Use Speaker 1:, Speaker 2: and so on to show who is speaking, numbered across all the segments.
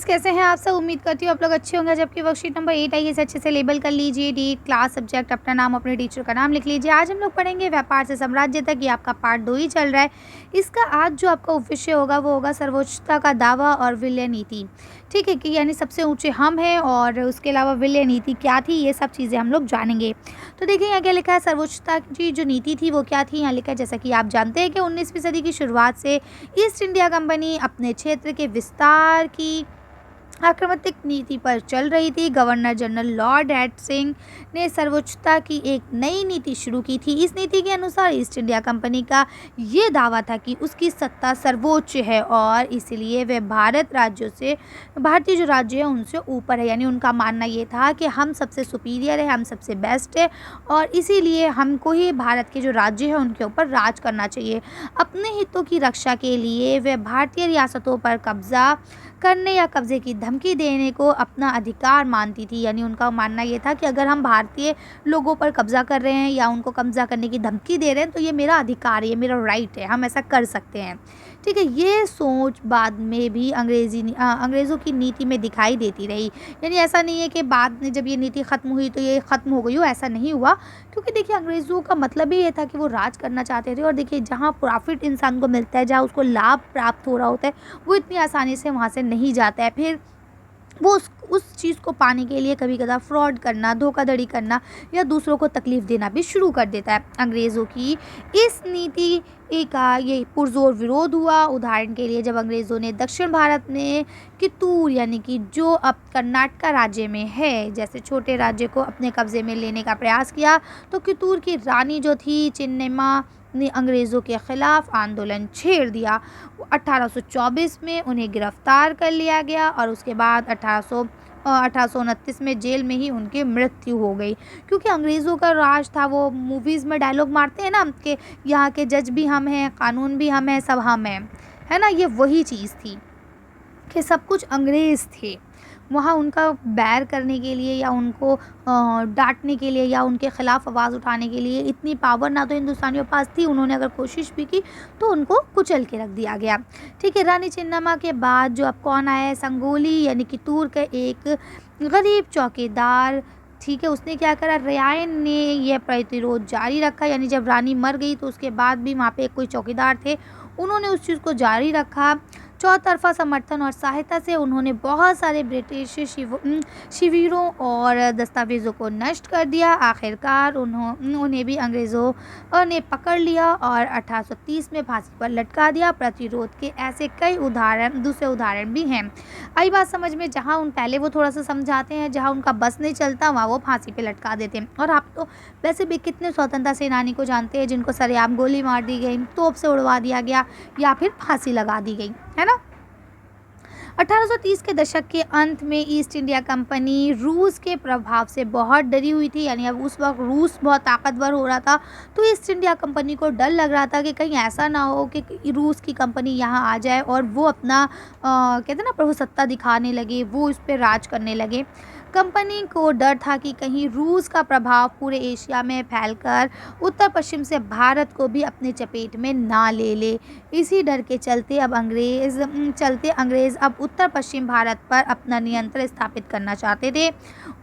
Speaker 1: कैसे हैं आप सब। उम्मीद करती हूँ आप लोग अच्छे होंगे। जबकि वर्कशीट नंबर 8 आई है, इसे अच्छे से लेबल कर लीजिए। डेट, क्लास, सब्जेक्ट, अपना नाम, अपने टीचर का नाम लिख लीजिए। आज हम लोग पढ़ेंगे व्यापार से साम्राज्य तक। ये आपका पार्ट 2 ही चल रहा है। इसका आज जो आपका विषय होगा वो होगा सर्वोच्चता का दावा और विलय नीति। ठीक है कि यानी सबसे ऊंचे हम हैं और उसके अलावा विलय नीति क्या थी, ये सब चीज़ें हम लोग जानेंगे। तो देखिए यहाँ क्या लिखा है, सर्वोच्चता की जो नीति थी वो क्या थी। यहाँ लिखा है जैसा कि आप जानते हैं कि 19वीं सदी की शुरुआत से ईस्ट इंडिया कंपनी अपने क्षेत्र के विस्तार की आक्रामक नीति पर चल रही थी। गवर्नर जनरल लॉर्ड हैस्टिंग्स ने सर्वोच्चता की एक नई नीति शुरू की थी। इस नीति के अनुसार ईस्ट इंडिया कंपनी का ये दावा था कि उसकी सत्ता सर्वोच्च है और इसलिए वह भारतीय जो राज्य है उनसे ऊपर है। यानी उनका मानना ये था कि हम सबसे सुपीरियर है, हम सबसे बेस्ट है और इसीलिए हमको ही भारत के जो राज्य है उनके ऊपर राज करना चाहिए। अपने हितों की रक्षा के लिए वह भारतीय रियासतों पर कब्जा करने या कब्जे की धमकी देने को अपना अधिकार मानती थी। यानी उनका मानना ये था कि अगर हम भारतीय लोगों पर कब्जा कर रहे हैं या उनको कब्जा करने की धमकी दे रहे हैं तो ये मेरा अधिकार है, ये मेरा राइट है, हम ऐसा कर सकते हैं। ठीक है, ये सोच बाद में भी अंग्रेज़ों की नीति में दिखाई देती रही। यानी ऐसा नहीं है कि बाद में जब ये नीति ख़त्म हुई तो ये ख़त्म हो गई हो, ऐसा नहीं हुआ। क्योंकि देखिए अंग्रेज़ों का मतलब ही ये था कि वो राज करना चाहते थे और देखिए जहाँ प्रॉफिट इंसान को मिलता है, जहाँ उसको लाभ प्राप्त हो रहा होता है, वो इतनी आसानी से वहाँ से नहीं जाता है। फिर वो उस चीज़ को पाने के लिए कभी कदा फ्रॉड करना, धोखाधड़ी करना या दूसरों को तकलीफ़ देना भी शुरू कर देता है। अंग्रेज़ों की इस नीति का ये पुरजोर विरोध हुआ। उदाहरण के लिए जब अंग्रेज़ों ने दक्षिण भारत में कित्तूर यानी कि जो अब कर्नाटक राज्य में है जैसे छोटे राज्य को अपने कब्ज़े में लेने का प्रयास किया तो कित्तूर की रानी जो थी चिन्नम्मा ने अंग्रेज़ों के ख़िलाफ़ आंदोलन छेड़ दिया। 1824 में उन्हें गिरफ्तार कर लिया गया और उसके बाद 1829 में जेल में ही उनकी मृत्यु हो गई। क्योंकि अंग्रेज़ों का राज था, वो मूवीज़ में डायलॉग मारते हैं ना कि यहाँ के जज भी हम हैं, कानून भी हम हैं, सब हम हैं, है ना। ये वही चीज़ थी कि सब कुछ अंग्रेज़ थे। वहाँ उनका बैर करने के लिए या उनको डांटने के लिए या उनके ख़िलाफ़ आवाज़ उठाने के लिए इतनी पावर ना तो हिंदुस्तानियों के पास थी। उन्होंने अगर कोशिश भी की तो उनको कुचल के रख दिया गया। ठीक है, रानी चिन्नम्मा के बाद जो अब कौन आया है, संगोली यानी कित्तूर का एक गरीब चौकीदार। ठीक है, उसने क्या करा, रायन ने यह प्रतिरोध जारी रखा। यानी जब रानी मर गई तो उसके बाद भी वहाँ पे कोई चौकीदार थे, उन्होंने उस चीज़ को जारी रखा। चौतरफा समर्थन और सहायता से उन्होंने बहुत सारे ब्रिटिश शिविरों और दस्तावेज़ों को नष्ट कर दिया। आखिरकार उन्हें भी अंग्रेज़ों ने पकड़ लिया और 1830 में फांसी पर लटका दिया। प्रतिरोध के ऐसे कई दूसरे उदाहरण भी हैं। आई बात समझ में, जहाँ पहले वो थोड़ा सा समझाते हैं, जहाँ उनका बस नहीं चलता वहाँ वो फांसी पे लटका देते हैं। और आप तो वैसे भी कितने स्वतंत्रता सेनानी को जानते हैं जिनको सरेआम गोली मार दी गई, तोप से उड़वा दिया गया या फिर फांसी लगा दी गई, है ना। 1830 के दशक के अंत में ईस्ट इंडिया कंपनी रूस के प्रभाव से बहुत डरी हुई थी। यानी अब उस वक्त रूस बहुत ताकतवर हो रहा था तो ईस्ट इंडिया कंपनी को डर लग रहा था कि कहीं ऐसा ना हो कि रूस की कंपनी यहाँ आ जाए और वो अपना कहते हैं ना प्रभुसत्ता दिखाने लगे, वो इस पर राज करने लगे। कंपनी को डर था कि कहीं रूस का प्रभाव पूरे एशिया में फैलकर उत्तर पश्चिम से भारत को भी अपने चपेट में ना ले ले। इसी डर के चलते अंग्रेज़ अब उत्तर पश्चिम भारत पर अपना नियंत्रण स्थापित करना चाहते थे।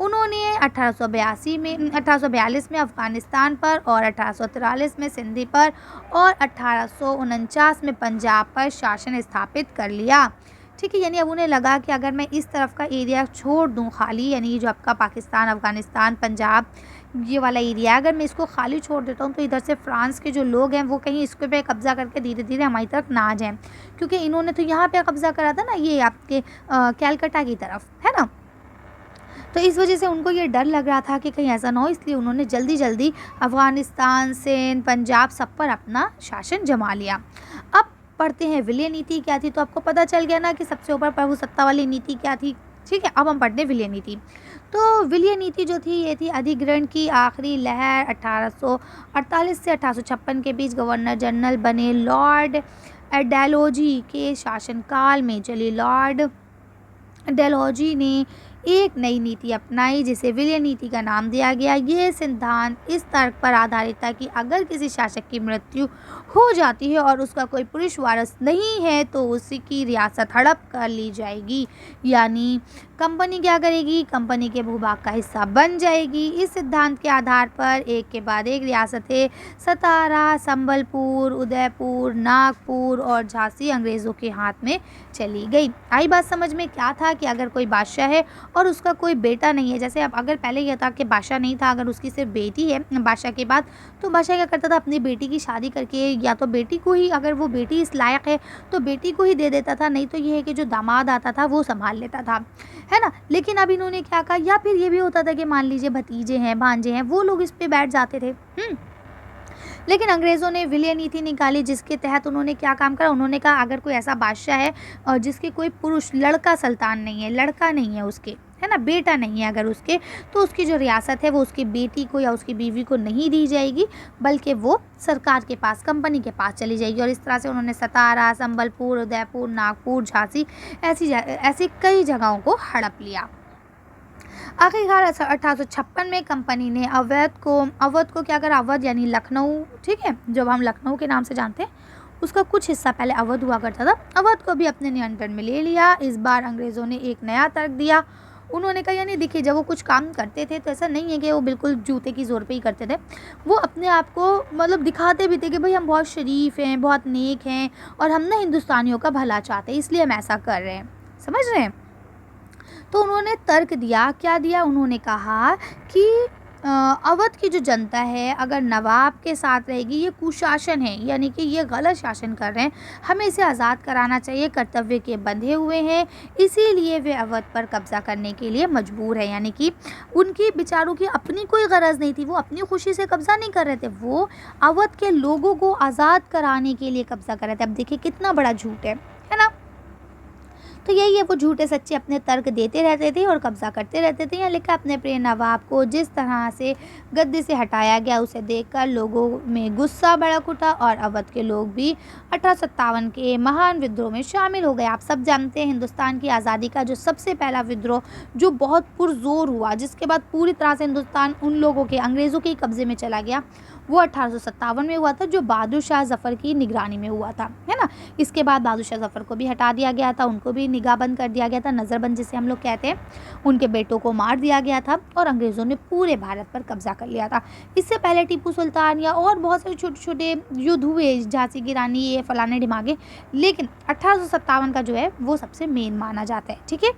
Speaker 1: उन्होंने 1842 में अफ़गानिस्तान पर और 1843 में सिंधी पर और 1849 में पंजाब पर शासन स्थापित कर लिया। ठीक है, यानी अब उन्हें लगा कि अगर मैं इस तरफ का एरिया छोड़ दूं खाली, यानी जो आपका पाकिस्तान, अफ़गानिस्तान, पंजाब ये वाला एरिया, अगर मैं इसको खाली छोड़ देता हूं तो इधर से फ्रांस के जो लोग हैं वो कहीं इसके पे कब्ज़ा करके धीरे धीरे हमारी तरफ ना आ जाएं। क्योंकि इन्होंने तो यहाँ पे कब्ज़ा करा था ना, ये आपके कैलकाटा की तरफ, है ना। तो इस वजह से उनको ये डर लग रहा था कि कहीं ऐसा ना हो, इसलिए उन्होंने जल्दी जल्दी अफ़गानिस्तान, सिंध, पंजाब सब पर अपना शासन जमा लिया। अब पढ़ते हैं विलय नीति क्या थी। तो आपको पता चल गया ना कि सबसे ऊपर प्रभुसत्ता वाली नीति क्या थी। ठीक है, अब हम पढ़ते हैं विलय नीति। तो विलय नीति जो थी ये थी अधिग्रहण की आखिरी लहर। 1848 से 1856 के बीच गवर्नर जनरल बने लॉर्ड डलहौजी के शासनकाल में चली। लॉर्ड डलहौजी ने एक नई नीति अपनाई जिसे विलय नीति का नाम दिया गया। ये सिद्धांत इस तर्क पर आधारित था कि अगर किसी शासक की मृत्यु हो जाती है और उसका कोई पुरुष वारिस नहीं है तो उसकी रियासत हड़प कर ली जाएगी, यानी कंपनी क्या करेगी, कंपनी के भूभाग का हिस्सा बन जाएगी। इस सिद्धांत के आधार पर एक के बाद एक रियासतें सतारा, संबलपुर, उदयपुर, नागपुर और झांसी अंग्रेज़ों के हाथ में चली गई। आई बात समझ में? क्या था कि अगर कोई बादशाह है और उसका कोई बेटा नहीं है, जैसे अब अगर पहले यह था कि बादशाह नहीं था, अगर उसकी सिर्फ बेटी है बादशाह के बाद, तो बादशाह क्या करता था, अपनी बेटी की शादी करके या तो बेटी को ही, अगर वो बेटी इस लायक है तो बेटी को ही दे देता था, नहीं तो ये है कि जो दामाद आता था वो संभाल लेता था, है ना। लेकिन अब इन्होंने क्या कहा, या फिर ये भी होता था कि मान लीजिए भतीजे हैं, भांजे हैं, वो लोग इस पे बैठ जाते थे। लेकिन अंग्रेज़ों ने विलय नीति निकाली जिसके तहत उन्होंने क्या काम करा, उन्होंने कहा अगर कोई ऐसा बादशाह है और जिसके कोई पुरुष लड़का सुल्तान नहीं है, लड़का नहीं है उसके, है ना, बेटा नहीं है अगर उसके, तो उसकी जो रियासत है वो उसकी बेटी को या उसकी बीवी को नहीं दी जाएगी, बल्कि वो सरकार के पास, कंपनी के पास चली जाएगी। और इस तरह से उन्होंने सतारा, संबलपुर, उदयपुर, नागपुर, झांसी ऐसी कई जगहों को हड़प लिया। आखिरकार 1856 में कंपनी ने अवध को क्या करा, अवध यानी लखनऊ, ठीक है, जो हम लखनऊ के नाम से जानते हैं, उसका कुछ हिस्सा पहले अवध हुआ करता था, अवध को भी अपने नियंत्रण में ले लिया। इस बार अंग्रेज़ों ने एक नया तर्क दिया। उन्होंने कहा यानी देखिए, जब वो कुछ काम करते थे तो ऐसा नहीं है कि वो बिल्कुल जूते की ज़ोर पे ही करते थे, वो अपने आप को मतलब दिखाते भी थे कि भाई हम बहुत शरीफ हैं, बहुत नेक हैं और हम ना हिंदुस्तानियों का भला चाहते हैं, इसलिए हम ऐसा कर रहे हैं, समझ रहे हैं। तो उन्होंने तर्क दिया, क्या दिया, उन्होंने कहा कि अवध की जो जनता है अगर नवाब के साथ रहेगी, ये कुशासन है, यानी कि ये गलत शासन कर रहे हैं, हमें इसे आज़ाद कराना चाहिए, कर्तव्य के बंधे हुए हैं, इसीलिए वे अवध पर कब्ज़ा करने के लिए मजबूर है। यानी कि उनकी बेचारों की अपनी कोई गरज नहीं थी, वो अपनी खुशी से कब्ज़ा नहीं कर रहे थे, वो अवध के लोगों को आज़ाद कराने के लिए कब्ज़ा कर रहे थे। अब देखिए कितना बड़ा झूठ है ना। तो यही है, वो झूठे सच्चे अपने तर्क देते रहते थे और कब्जा करते रहते थे। यहाँ लिखा, अपने प्रिय नवाब को जिस तरह से गद्दी से हटाया गया उसे देखकर लोगों में गुस्सा भड़क उठा और अवध के लोग भी 1857 के महान विद्रोह में शामिल हो गए। आप सब जानते हैं हिंदुस्तान की आज़ादी का जो सबसे पहला विद्रोह जो बहुत पुरजोर हुआ, जिसके बाद पूरी तरह से हिंदुस्तान उन लोगों के, अंग्रेज़ों के कब्ज़े में चला गया, वो 1857 में हुआ था, जो बहादुर शाह ज़फ़र की निगरानी में हुआ था, है ना। इसके बाद बहादुर शाह ज़फ़र को भी हटा दिया गया था, उनको भी निगाहबंद कर दिया गया था, नज़रबंद जिसे हम लोग कहते हैं, उनके बेटों को मार दिया गया था और अंग्रेज़ों ने पूरे भारत पर कब्जा कर लिया था। इससे पहले टीपू सुल्तान या और बहुत सारे छोटे छोटे युद्ध हुए, झांसी की रानी, ये फलाने ढिमागे, लेकिन 1857 का जो है वो सबसे मेन माना जाता है, ठीक है।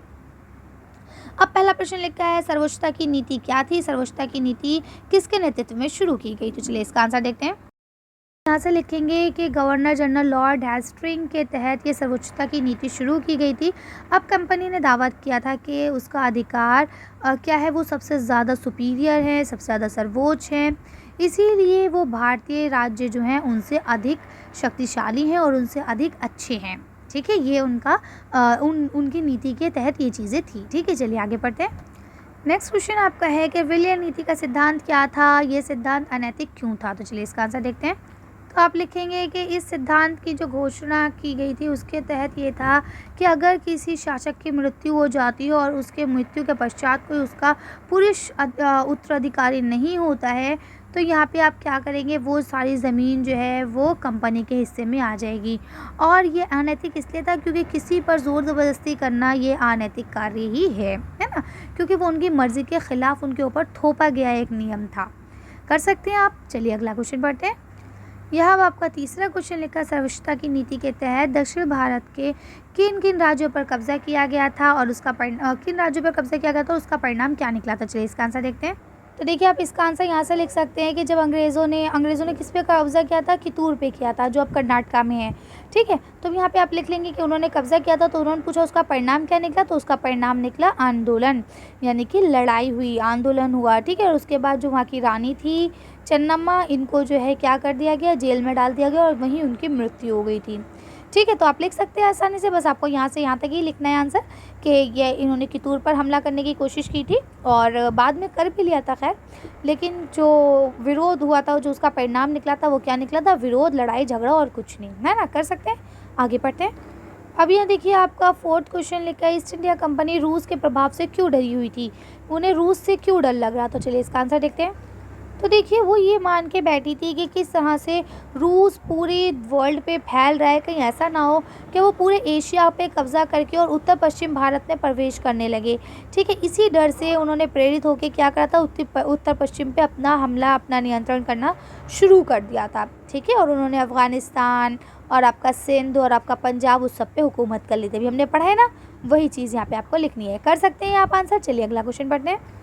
Speaker 1: अब पहला प्रश्न लिखा है, सर्वोच्चता की नीति क्या थी, सर्वोच्चता की नीति किसके नेतृत्व में शुरू की गई, तो चलिए इसका आंसर देखते हैं। यहाँ से लिखेंगे कि गवर्नर जनरल लॉर्ड हेस्टिंग्स के तहत ये सर्वोच्चता की नीति शुरू की गई थी। अब कंपनी ने दावा किया था कि उसका अधिकार क्या है, वो सबसे ज़्यादा सुपीरियर है, सबसे ज़्यादा सर्वोच्च है, इसीलिए वो भारतीय राज्य जो हैं उनसे अधिक शक्तिशाली हैं और उनसे अधिक अच्छे हैं, ठीक है। ये उनका उनकी नीति के तहत ये चीज़ें थी, ठीक है। चलिए आगे पढ़ते हैं। नेक्स्ट क्वेश्चन आपका है कि विलय नीति का सिद्धांत क्या था, ये सिद्धांत अनैतिक क्यों था, तो चलिए इसका आंसर देखते हैं। तो आप लिखेंगे कि इस सिद्धांत की जो घोषणा की गई थी उसके तहत ये था कि अगर किसी शासक की मृत्यु हो जाती है और उसके मृत्यु के पश्चात कोई उसका पुरुष उत्तराधिकारी नहीं होता है, तो यहाँ पे आप क्या करेंगे, वो सारी ज़मीन जो है वो कंपनी के हिस्से में आ जाएगी। और ये अनैतिक इसलिए था क्योंकि किसी पर ज़ोर ज़बरदस्ती करना ये अनैतिक कार्य ही है ना, क्योंकि वो उनकी मर्ज़ी के ख़िलाफ़ उनके ऊपर थोपा गया एक नियम था। कर सकते हैं आप। चलिए अगला क्वेश्चन पढ़ते हैं। यह अब आपका तीसरा क्वेश्चन लिखा, सर्वोच्चता की नीति के तहत दक्षिण भारत के किन किन राज्यों पर कब्जा किया गया था और उसका किन राज्यों पर कब्जा किया गया था, उसका परिणाम क्या निकला था। चलिए इसका आंसर देखते हैं। तो देखिए आप इसका आंसर यहाँ से लिख सकते हैं कि जब अंग्रेज़ों ने किस पे कब्जा किया था, कितूर पे किया था, जो अब कर्नाटका में है, ठीक है। तो यहाँ पे आप लिख लेंगे कि उन्होंने कब्जा किया था, तो उन्होंने पूछा उसका परिणाम क्या निकला, तो उसका परिणाम निकला आंदोलन, यानी कि लड़ाई हुई, आंदोलन हुआ, ठीक है। और उसके बाद जो वहाँ की रानी थी चन्नम्मा, इनको जो है क्या कर दिया गया, जेल में डाल दिया गया और वहीं उनकी मृत्यु हो गई थी, ठीक है। तो आप लिख सकते हैं आसानी से, बस आपको यहाँ से यहाँ तक ही लिखना है आंसर कि ये इन्होंने कितूर पर हमला करने की कोशिश की थी और बाद में कर भी लिया था खैर, लेकिन जो विरोध हुआ था, जो उसका परिणाम निकला था, वो क्या निकला था, विरोध, लड़ाई झगड़ा और कुछ नहीं, है ना। कर सकते हैं। आगे पढ़ते हैं। अब यहाँ देखिए आपका फोर्थ क्वेश्चन लिखा है, ईस्ट इंडिया कंपनी रूस के प्रभाव से क्यों डरी हुई थी, उन्हें रूस से क्यों डर लग रहा। तो चलिए इसका आंसर देखते हैं। तो देखिए वो ये मान के बैठी थी कि किस तरह से रूस पूरे वर्ल्ड पे फैल रहा है, कहीं ऐसा ना हो कि वो पूरे एशिया पे कब्जा करके और उत्तर पश्चिम भारत में प्रवेश करने लगे। ठीक है, इसी डर से उन्होंने प्रेरित होकर क्या करा था, उत्तर पश्चिम पे अपना हमला, अपना नियंत्रण करना शुरू कर दिया था। ठीक है, और उन्होंने अफ़गानिस्तान और आपका सिंध और आपका पंजाब उस सब पे हुकूमत कर ली थी। अभी हमने पढ़ा है ना, वही चीज़ यहाँ पे आपको लिखनी है। कर सकते हैं आप आंसर। चलिए अगला क्वेश्चन पढ़ते हैं।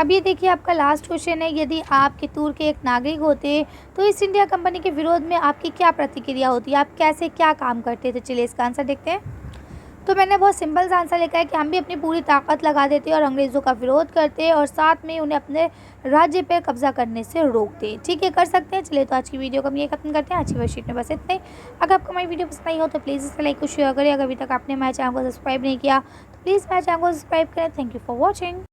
Speaker 1: अब ये देखिए आपका लास्ट क्वेश्चन है, यदि आप कित्तूर के एक नागरिक होते तो ईस्ट इंडिया कंपनी के विरोध में आपकी क्या प्रतिक्रिया होती, आप कैसे क्या काम करते थे। चलिए इसका आंसर देखते हैं। तो मैंने बहुत सिंपल सा आंसर लिखा है कि हम भी अपनी पूरी ताकत लगा देते और अंग्रेज़ों का विरोध करते और साथ में उन्हें अपने राज्य पर कब्जा करने से रोकते। ठीक है, कर सकते हैं। चलिए तो आज की वीडियो को हम ये खत्म करते हैं। आज की वर्कशीट में बस इतना ही। अगर आपको हमारी वीडियो पसंद आई हो तो प्लीज़ इसे लाइक और शेयर करें। अगर अभी तक आपने हमारे चैनल को सब्सक्राइब नहीं किया तो प्लीज़ हमारे चैनल को सब्सक्राइब करें। Thank you for watching.